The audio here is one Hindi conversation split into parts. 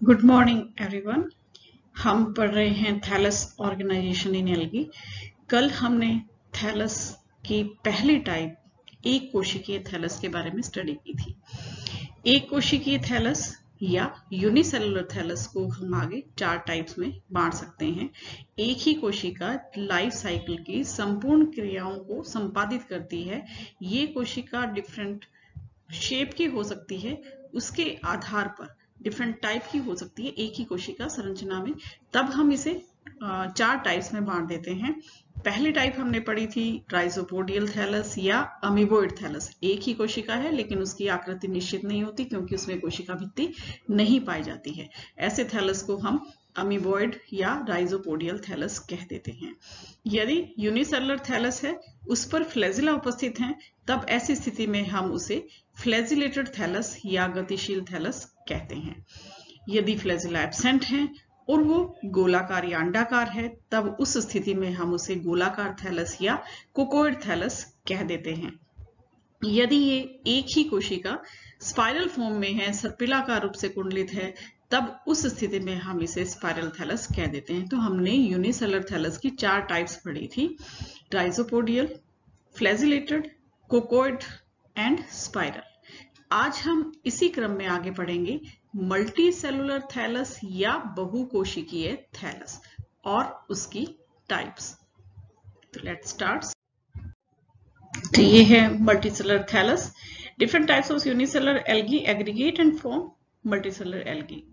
Good morning everyone. हम पढ़ रहे हैं थैलस ऑर्गेनाइजेशन इन एल्गी। कल हमने थैलस की पहली टाइप एक कोशिकीय थैलस के बारे में स्टडी की थी। एक कोशिकीय थैलस या यूनिसेलुलर थैलस को हम आगे 4 टाइप्स में बांट सकते हैं। एक ही कोशिका लाइफ साइकिल की संपूर्ण क्रियाओं को संपादित करती है। ये कोशिका डिफरेंट शेप की हो सकती है, उसके आधार पर डिफरेंट टाइप की हो सकती है एक ही कोशिका संरचना में। तब हम इसे 4 टाइप्स में बांट देते हैं। पहली टाइप हमने पढ़ी थी राइजोपोडियल थैलस या अमीबोइड थैलस। एक ही कोशिका है लेकिन उसकी आकृति निश्चित नहीं होती क्योंकि उसमें कोशिका भित्ति नहीं पाई जाती है। ऐसे थैलस को हम अमीबोइड या राइजोपोडियल थैलस कह देते हैं। यदि यूनिसेलुलर थैलस है, उस पर फ्लैजिला उपस्थित हैं, तब ऐसी स्थिति में हम उसे फ्लैजिलेटेड थैलस या गतिशील थैलस कहते हैं। यदि फ्लैजिला एब्सेंट है और वो गोलाकार या अंडाकार है, तब उस स्थिति में हम उसे गोलाकार थैलस या कोकोइड थैलस कह देते हैं। यदि ये एक ही कोशिका स्पाइरल फॉर्म में है, सर्पिलाकार रूप से कुंडलित है, तब उस स्थिति में हम इसे स्पाइरल थैलस कह देते हैं। तो हमने यूनिसेलुलर थैलस की 4 टाइप्स पढ़ी थी, राइजोपोडियल, फ्लैजिलेटेड, कोकोइड एंड स्पाइरल। आज हम इसी क्रम में आगे पढ़ेंगे मल्टी सेलुलर थैलस या बहुकोशिकीय थैलस और उसकी टाइप्स। तो लेट्स स्टार्ट। तो ये है multicellular thallus. Different types of unicellular algae aggregate and form multicellular algae.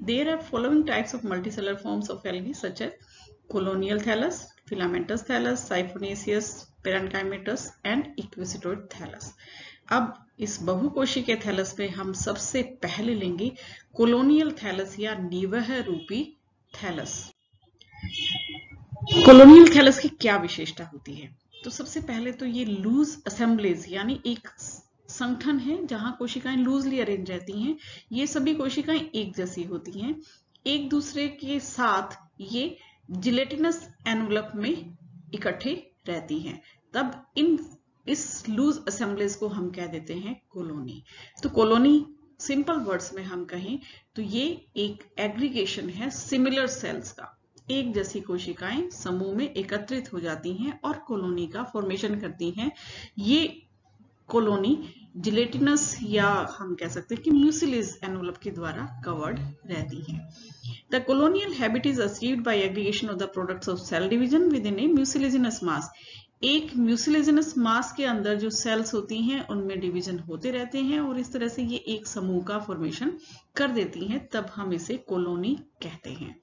There are following types of multicellular forms of algae such as colonial thallus, filamentous thallus, siphonaceous, parenchymatous and equisetoid thallus. अब इस बहुकोशी के थैलस में हम सबसे पहले लेंगे कोलोनियल थैलस या निवह रूपी थैलस। कोलोनियल थैलस की क्या विशेषता होती है? तो सबसे पहले तो ये लूज असेंबलीज यानी एक संगठन है जहां कोशिकाएं लूजली अरेंज रहती हैं। ये सभी कोशिकाएं एक जैसी होती हैं, एक दूसरे के साथ ये जिलेटिनस एनवलप में इकट्ठे रहती हैं। तब इस लूज असेंबलीज को हम कह देते हैं कॉलोनी। तो कॉलोनी सिंपल वर्ड्स में हम कहें तो ये एक एग्रीगेशन है सिमिलर सेल्स का। एक जैसी कोशिकाएं समूह में एकत्रित हो जाती हैं और कॉलोनी का फॉर्मेशन करती हैं। ये कॉलोनी जिलेटिनस या हम कह सकते हैं कि म्यूसिलेज एनवलप के द्वारा कवर्ड रहती है। The colonial habit is achieved by aggregation of the products of cell division within a mucilaginous mass. एक म्यूसिलेजिनस मास के अंदर जो सेल्स होती हैं उनमें डिवीजन होते रहते हैं और इस तरह से ये एक समूह का फॉर्मेशन कर देती हैं, तब हम इसे कॉलोनी कहते हैं।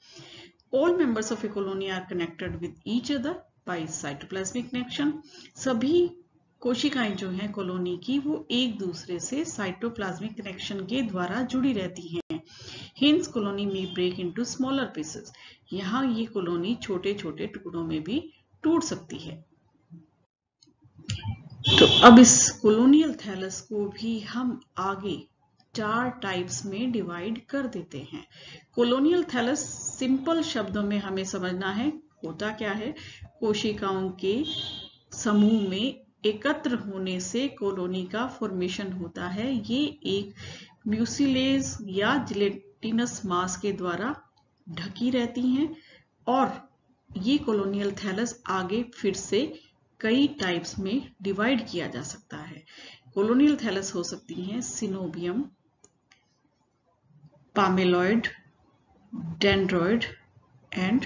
All members of a colony are connected with each other by cytoplasmic connection. सभी कोशिकाएं जो हैं कॉलोनी की वो एक दूसरे से साइटोप्लाज्मिक कनेक्शन के द्वारा जुड़ी रहती हैं। Hence colony may break into smaller pieces. यहाँ ये कॉलोनी छोटे छोटे टुकड़ों में भी टूट सकती है। तो अब इस कोलोनियल थैलस को भी हम आगे 4 टाइप्स में डिवाइड कर देते हैं। कोलोनियल थैलस सिंपल शब्दों में हमें समझना है होता क्या है। कोशिकाओं के समूह में एकत्र होने से कॉलोनी का फॉर्मेशन होता है। ये एक म्यूसिलेज या जिलेटिनस मास के द्वारा ढकी रहती हैं और ये कोलोनियल थैलस आगे फिर से कई टाइप्स में डिवाइड किया जा सकता है। कोलोनियल थैलस हो सकती हैं सिनोबियम, पामेलॉइड, डेंड्रॉइड एंड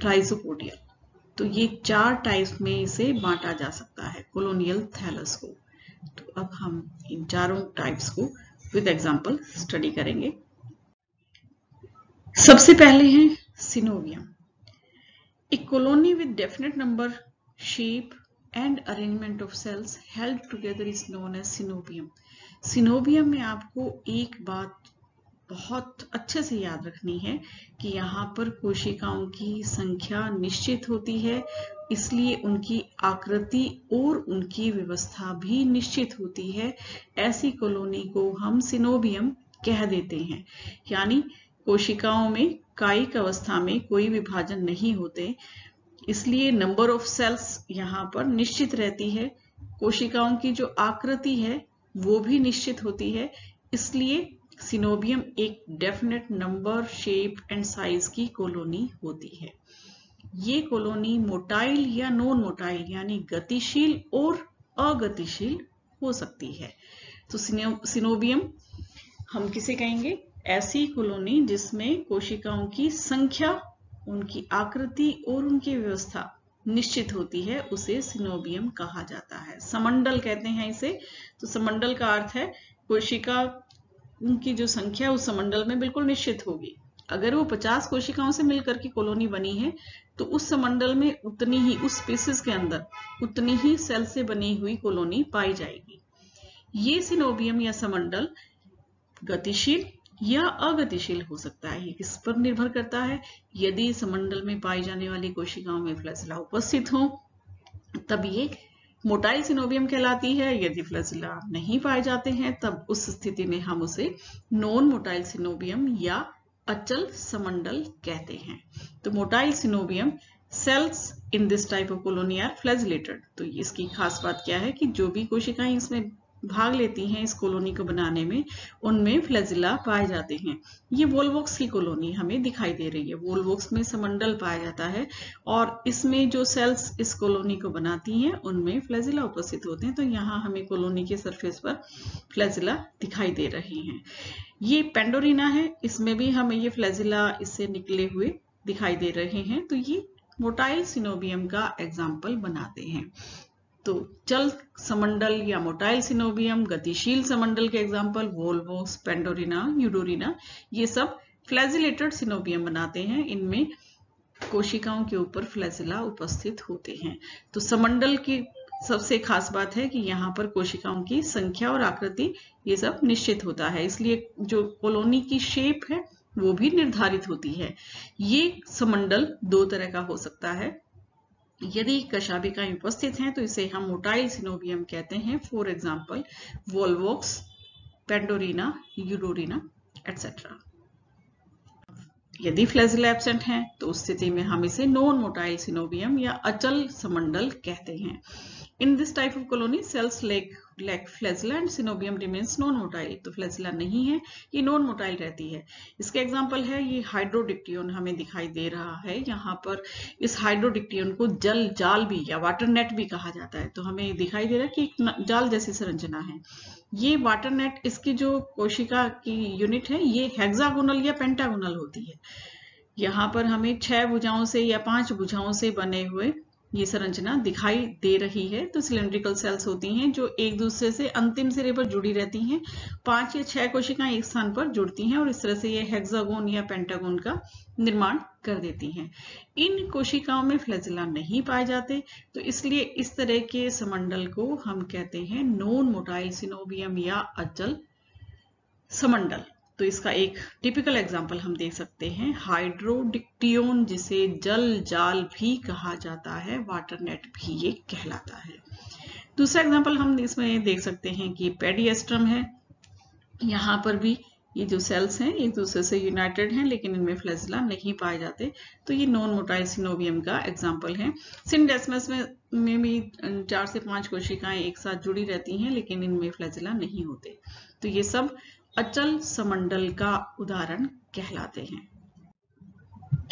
राइजोपोडियल। तो ये 4 टाइप्स में इसे बांटा जा सकता है कोलोनियल थैलस को। तो अब हम इन चारों टाइप्स को विद एग्जांपल स्टडी करेंगे। सबसे पहले है coenobium. A colony with definite number, shape and arrangement of cells held together is known as synobium. Coenobium में आपको एक बात बहुत अच्छे से याद रखनी है कि यहाँ पर कोशिकाओं की संख्या निश्चित होती है, इसलिए उनकी आकृति और उनकी व्यवस्था भी निश्चित होती है। ऐसी कॉलोनी को हम सिनोबियम कह देते हैं। यानी कोशिकाओं में कायिक अवस्था में कोई विभाजन नहीं होते, इसलिए नंबर ऑफ सेल्स यहाँ पर निश्चित रहती है। कोशिकाओं की जो आकृति है वो भी निश्चित होती है, इसलिए सिनोबियम एक definite number, shape and size की कॉलोनी होती है। ये कॉलोनी मोटाइल या नॉन मोटाइल यानी गतिशील और अगतिशील हो सकती है। तो सिनोबियम हम किसे कहेंगे? ऐसी कॉलोनी जिसमें कोशिकाओं की संख्या, उनकी आकृति और उनकी व्यवस्था निश्चित होती है, उसे सिनोबियम कहा जाता है। समंडल कहते हैं इसे। तो समंडल का अर्थ है कोशिका, उनकी जो संख्या उस समंडल में बिल्कुल निश्चित होगी। अगर वो 50 कोशिकाओं से मिलकर की कॉलोनी बनी है तो उस समंडल में उतनी ही, उस स्पीसीज के अंदर उतनी ही सेल से बनी हुई कॉलोनी पाई जाएगी। ये सिनोबियम या समंडल गतिशील या अगतिशील हो सकता है। ये किस पर निर्भर करता है? यदि समंडल में पाई जाने वाली कोशिकाओं में फ्लैजिला उपस्थित हो तब ये मोटाइल सिनोबियम कहलाती है। यदि फ्लैजिला नहीं पाए जाते हैं तब उस स्थिति में हम उसे नॉन मोटाइल सिनोबियम या अचल समंडल कहते हैं। तो motile coenobium cells in this type of colony are flagellated. तो इसकी खास बात क्या है कि जो भी कोशिकाएं इसमें भाग लेती हैं इस कॉलोनी को बनाने में, उनमें फ्लैजिला पाए जाते हैं। ये वोल्वोक्स की कॉलोनी हमें दिखाई दे रही है। वोल्वोक्स में समंडल पाया जाता है और इसमें जो सेल्स इस कॉलोनी को बनाती हैं उनमें फ्लैजिला उपस्थित होते हैं। तो यहाँ हमें कॉलोनी के सरफेस पर फ्लैजिला दिखाई दे रही हैं। ये पेंडोरिना है, इसमें भी हमें ये फ्लैजिला इससे निकले हुए दिखाई दे रहे हैं। तो ये मोटाइल सिनोबियम का एग्जाम्पल बनाते हैं। तो चल समंडल या मोटाइल सिनोबियम, गतिशील समंडल के एग्जाम्पल वोल्वोक्स, पेंडोरिना, यूडोरिना, ये सब फ्लैजिलेटेड सिनोबियम बनाते हैं। इनमें कोशिकाओं के ऊपर फ्लैजिला उपस्थित होते हैं। तो समंडल की सबसे खास बात है कि यहाँ पर कोशिकाओं की संख्या और आकृति ये सब निश्चित होता है, इसलिए जो कॉलोनी की शेप है वो भी निर्धारित होती है। ये समंडल दो तरह का हो सकता है। यदि कशाभिकाएं उपस्थित हैं तो इसे हम मोटाइल सिनोबियम कहते हैं। For example volvox, pandorina, eudorina etcetera. यदि फ्लैजिला एब्सेंट है तो उस स्थिति में हम इसे नॉन मोटाइल सिनोबियम या अचल समंडल कहते हैं। In this type of colony cells lack flagella and synobium remains non-motile। तो फ्लैजिला नहीं है, ये नॉन मोटाइल रहती है। इसके एग्जांपल है ये हाइड्रोडिक्टियन हमें दिखाई दे रहा है। यहाँ पर इस हाइड्रोडिक्टियन को जल जाल भी या वाटर नेट भी कहा जाता है। तो हमें दिखाई दे रहा है कि एक जाल जैसी संरचना है। ये वाटर नेट, इसकी जो कोशिका की यूनिट है ये हेक्सागोनल या पेंटागोनल होती है। यहाँ पर हमें 6 भुजाओं से या 5 भुजाओं से बने हुए ये संरचना दिखाई दे रही है। तो सिलेंड्रिकल सेल्स होती हैं जो एक दूसरे से अंतिम सिरे पर जुड़ी रहती हैं। 5 या 6 कोशिकाएं एक स्थान पर जुड़ती हैं और इस तरह से ये हेक्सागोन या पेंटागोन का निर्माण कर देती हैं। इन कोशिकाओं में फ्लैजिला नहीं पाए जाते, तो इसलिए इस तरह के समंडल को हम कहते हैं नॉन मोटाइल सिनोबियम या अचल समंडल। तो इसका एक टिपिकल एग्जाम्पल हम देख सकते हैं हाइड्रोडिक्टियन, जिसे जल जाल भी कहा जाता है, वाटर नेट भी ये कहलाता है। दूसरा एग्जाम्पल हम इसमें देख सकते हैं कि पेडिएस्ट्रम है। यहाँ पर भी ये जो सेल्स हैं एक दूसरे से यूनाइटेड हैं लेकिन इनमें फ्लैजिला नहीं पाए जाते। तो ये नॉन मोटाइल सिनोबियम का एग्जाम्पल है। सिंडेस्मस में भी 4 से 5 कोशिकाएं एक साथ जुड़ी रहती हैं लेकिन इनमें फ्लैजिला नहीं होते। तो ये सब अचल समंडल का उदाहरण कहलाते हैं।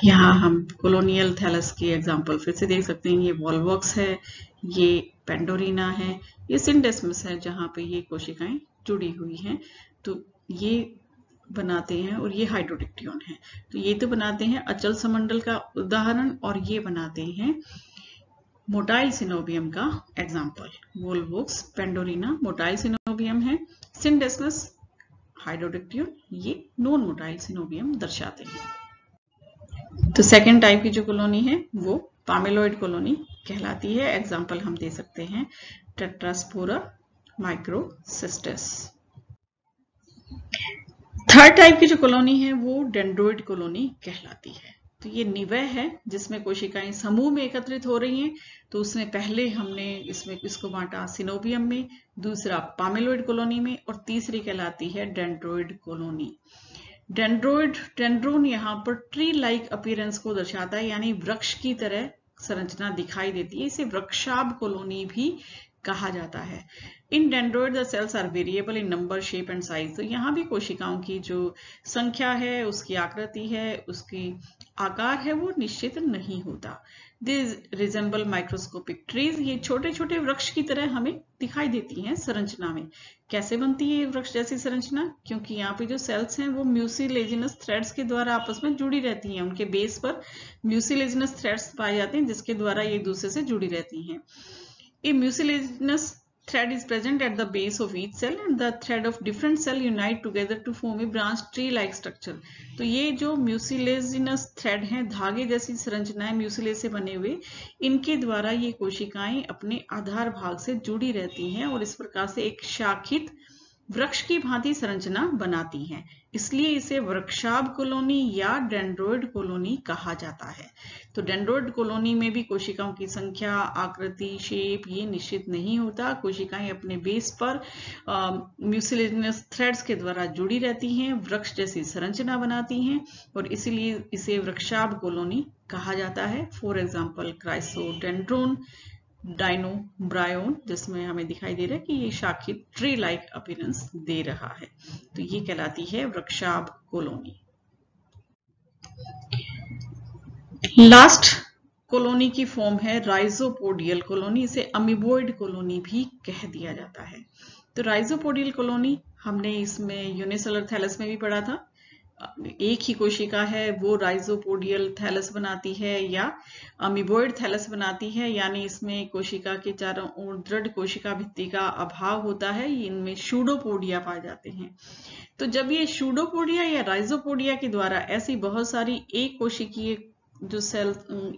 यहाँ हम कॉलोनियल थैलस की एग्जाम्पल फिर से देख सकते हैं। ये वोल्वोक्स है, ये पेंडोरिना है, ये सिंडेस्मस है जहाँ पे ये कोशिकाएं जुड़ी हुई हैं। तो ये बनाते हैं, और ये हाइड्रोडिक्टियन है। तो ये तो बनाते हैं अचल समंडल का उदाहरण, और ये बनाते हैं मोटाइल सिनोबियम का एग्जाम्पल। वोल्वोक्स, पेंडोरिना मोटाइल सिनोबियम है, सिंडेस्मस हाइड्रोडिक्टियन ये नॉन मोटाइल सिनोबियम दर्शाते हैं। तो सेकेंड टाइप की जो कॉलोनी है वो पामेलोइड कॉलोनी कहलाती है। एग्जाम्पल हम दे सकते हैं टेट्रास्पोरा माइक्रोसिस्टस। थर्ड टाइप की जो कॉलोनी है वो डेंड्रोइड कॉलोनी कहलाती है। तो ये निवय है जिसमें कोशिकाएं समूह में एकत्रित हो रही हैं। तो उसमें पहले हमने इसको बांटा सिनोबियम में, दूसरा पामेलोइड कॉलोनी में, और तीसरी कहलाती है डेंड्रोइड कॉलोनी। डेंड्रोन यहाँ पर ट्री लाइक अपीयरेंस को दर्शाता है, यानी वृक्ष की तरह संरचना दिखाई देती है। इसे वृक्षाभ कॉलोनी भी कहा जाता है। In dendroid the cells are variable in number, shape and size. तो यहाँ भी कोशिकाओं की जो संख्या है, उसकी आकृति है, उसकी आकार है, वो निश्चित नहीं होता। दिस रिजेंबल माइक्रोस्कोपिक ट्रीज, ये छोटे छोटे वृक्ष की तरह हमें दिखाई देती हैं संरचना में। कैसे बनती है वृक्ष जैसी संरचना? क्योंकि यहाँ पे जो सेल्स हैं वो म्यूसिलेजिनस थ्रेड्स के द्वारा आपस में जुड़ी रहती हैं। उनके बेस पर म्यूसिलेजिनस थ्रेड्स पाए जाते हैं जिसके द्वारा ये एक दूसरे से जुड़ी रहती हैं। A mucilaginous thread is present at the base of each cell and the thread of different cell unite together to form a branch tree-like structure. तो ये जो mucilaginous thread हैं, धागे जैसी संरचनाएं म्यूसिलेज से बने हुए, इनके द्वारा ये कोशिकाएं अपने आधार भाग से जुड़ी रहती हैं और इस प्रकार से एक शाखित वृक्ष की भांति संरचना बनाती हैं। इसलिए इसे वृक्षाभ कॉलोनी या डेंड्रोइड कॉलोनी कहा जाता है। तो डेंड्रोइड कॉलोनी में भी कोशिकाओं की संख्या, आकृति, शेप ये निश्चित नहीं होता। कोशिकाएं अपने बेस पर म्यूसिलेजिनस थ्रेड्स के द्वारा जुड़ी रहती हैं, वृक्ष जैसी संरचना बनाती हैं और इसीलिए इसे वृक्षाभ कॉलोनी कहा जाता है। फॉर एग्जाम्पल क्राइसोडेंड्रोन, डायनोब्रायोन, जिसमें हमें दिखाई दे रहा है कि ये शाखित ट्री लाइक अपीयरेंस दे रहा है। तो ये कहलाती है वृक्षाभ कॉलोनी। लास्ट कॉलोनी की फॉर्म है राइजोपोडियल कॉलोनी। इसे अमीबोइड कॉलोनी भी कह दिया जाता है। तो राइजोपोडियल कॉलोनी हमने इसमें यूनिसेलुलर थैलस में भी पढ़ा था। एक ही कोशिका है वो राइजोपोडियल थैलस बनाती है या अमीबोइड थैलस बनाती है, यानी इसमें कोशिका के चारों ओर दृढ़ कोशिका भित्ति का अभाव होता है। इनमें शूडोपोडिया पाए जाते हैं। तो जब ये शूडोपोडिया या राइजोपोडिया के द्वारा ऐसी बहुत सारी एक कोशिकीय जो सेल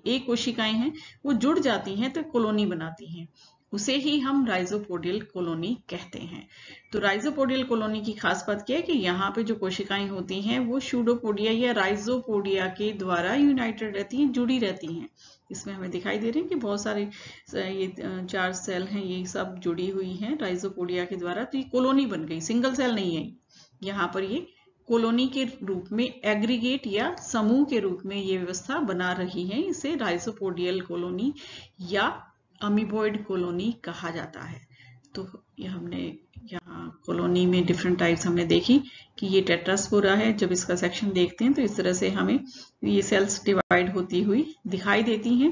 एक कोशिकाएं हैं वो जुड़ जाती हैं तो कॉलोनी बनाती हैं, उसे ही हम राइजोपोडियल कॉलोनी कहते हैं। तो राइजोपोडियल कॉलोनी की खास बात क्या है कि यहाँ पे जो कोशिकाएं होती हैं वो शूडोपोडिया या राइजोपोडिया के द्वारा यूनाइटेड रहती हैं, जुड़ी रहती हैं। इसमें हमें दिखाई दे रहे हैं कि बहुत सारे ये 4 सेल हैं, ये सब जुड़ी हुई हैं राइजोपोडिया के द्वारा। तो ये कॉलोनी बन गई, सिंगल सेल नहीं है। यहाँ पर ये कॉलोनी के रूप में, एग्रीगेट या समूह के रूप में ये व्यवस्था बना रही है। इसे राइजोपोडियल कॉलोनी या अमीबोइड कॉलोनी कहा जाता है। तो ये हमने यहाँ कॉलोनी में डिफरेंट टाइप्स हमने देखी कि ये टेट्रास्पोरा है। जब इसका सेक्शन देखते हैं तो इस तरह से हमें ये सेल्स डिवाइड होती हुई दिखाई देती हैं।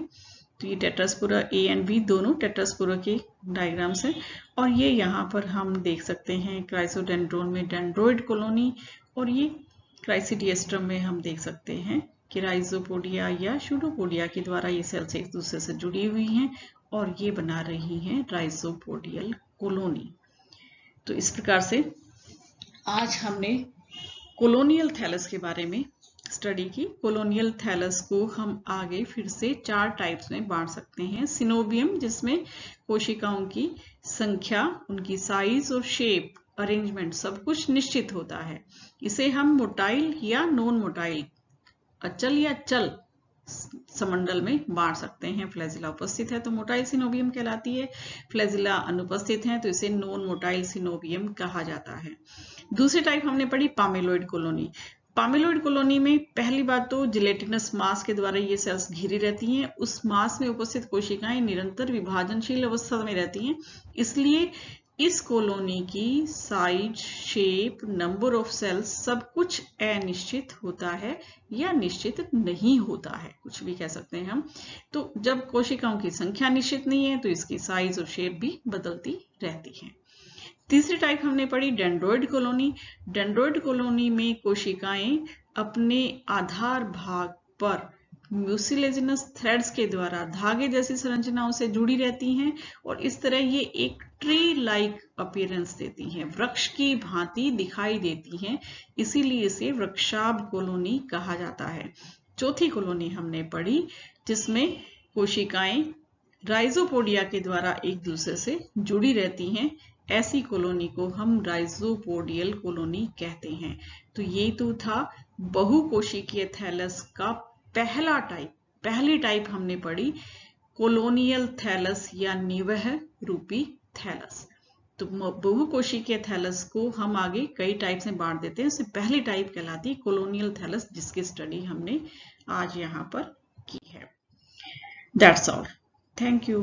तो ये टेट्रास्पोरा ए एंड बी दोनों टेट्रास्पोरा के डायग्राम्स हैं। और ये यहाँ पर हम देख सकते हैं क्राइसोडेंड्रोन में डेंड्रोइड कॉलोनी, और ये क्राइसिडिएस्ट्रम में हम देख सकते हैं कि राइजोपोडिया या शूडोपोडिया के द्वारा ये सेल्स एक दूसरे से जुड़ी हुई हैं और ये बना रही हैं राइजोपोडियल कॉलोनी। तो इस प्रकार से आज हमने कॉलोनियल थैलस के बारे में स्टडी की। कॉलोनियल थैलस को हम आगे फिर से 4 टाइप्स में बांट सकते हैं। सिनोबियम, जिसमें कोशिकाओं की संख्या, उनकी साइज और शेप, अरेंजमेंट सब कुछ निश्चित होता है। इसे हम मोटाइल या नॉन मोटाइल, अचल या चल समंडल में बांट सकते हैं। फ्लैजिला उपस्थित है तो मोटाइल सिनोबियम कहलाती है, फ्लैजिला अनुपस्थित है तो इसे नॉन मोटाइल सिनोबियम कहा जाता है। दूसरी टाइप हमने पढ़ी पामेलोइड कॉलोनी। पामेलोइड कॉलोनी में पहली बात तो जिलेटिनस मास के द्वारा ये सेल्स घिरी रहती हैं। उस मास में उपस्थित कोशिकाएं निरंतर विभाजनशील अवस्था में रहती हैं, इसलिए इस कॉलोनी की size, shape, number of cells सब कुछ अनिश्चित होता है या निश्चित नहीं होता है, कुछ भी कह सकते हैं हम। तो जब कोशिकाओं की संख्या निश्चित नहीं है तो इसकी साइज और शेप भी बदलती रहती है। तीसरी टाइप हमने पढ़ी डेंड्रोइड कॉलोनी। डेंड्रोइड कॉलोनी में कोशिकाएं अपने आधार भाग पर म्यूसिलेजिनस थ्रेड्स के द्वारा धागे जैसी संरचनाओं से जुड़ी रहती हैं और इस तरह ये एक ट्री लाइक अपीयरेंस देती हैं, वृक्ष की भांति दिखाई देती हैं, इसीलिए इसे वृक्षाभ कॉलोनी कहा जाता है। चौथी कॉलोनी हमने पढ़ी जिसमें कोशिकाएं राइजोपोडिया के द्वारा एक दूसरे से जुड़ी रहती हैं, ऐसी कॉलोनी को हम राइजोपोडियल कॉलोनी कहते हैं। तो ये तो था बहुकोशिकीय थैलस का पहला टाइप। पहली टाइप हमने पढ़ी कॉलोनियल थैलस या निवह रूपी थैलस। तो बहुकोशिकीय थैलस को हम आगे कई टाइप से बांट देते हैं। उससे पहली टाइप कहलाती है कॉलोनियल थैलस, जिसकी स्टडी हमने आज यहाँ पर की है। That's all. Thank you.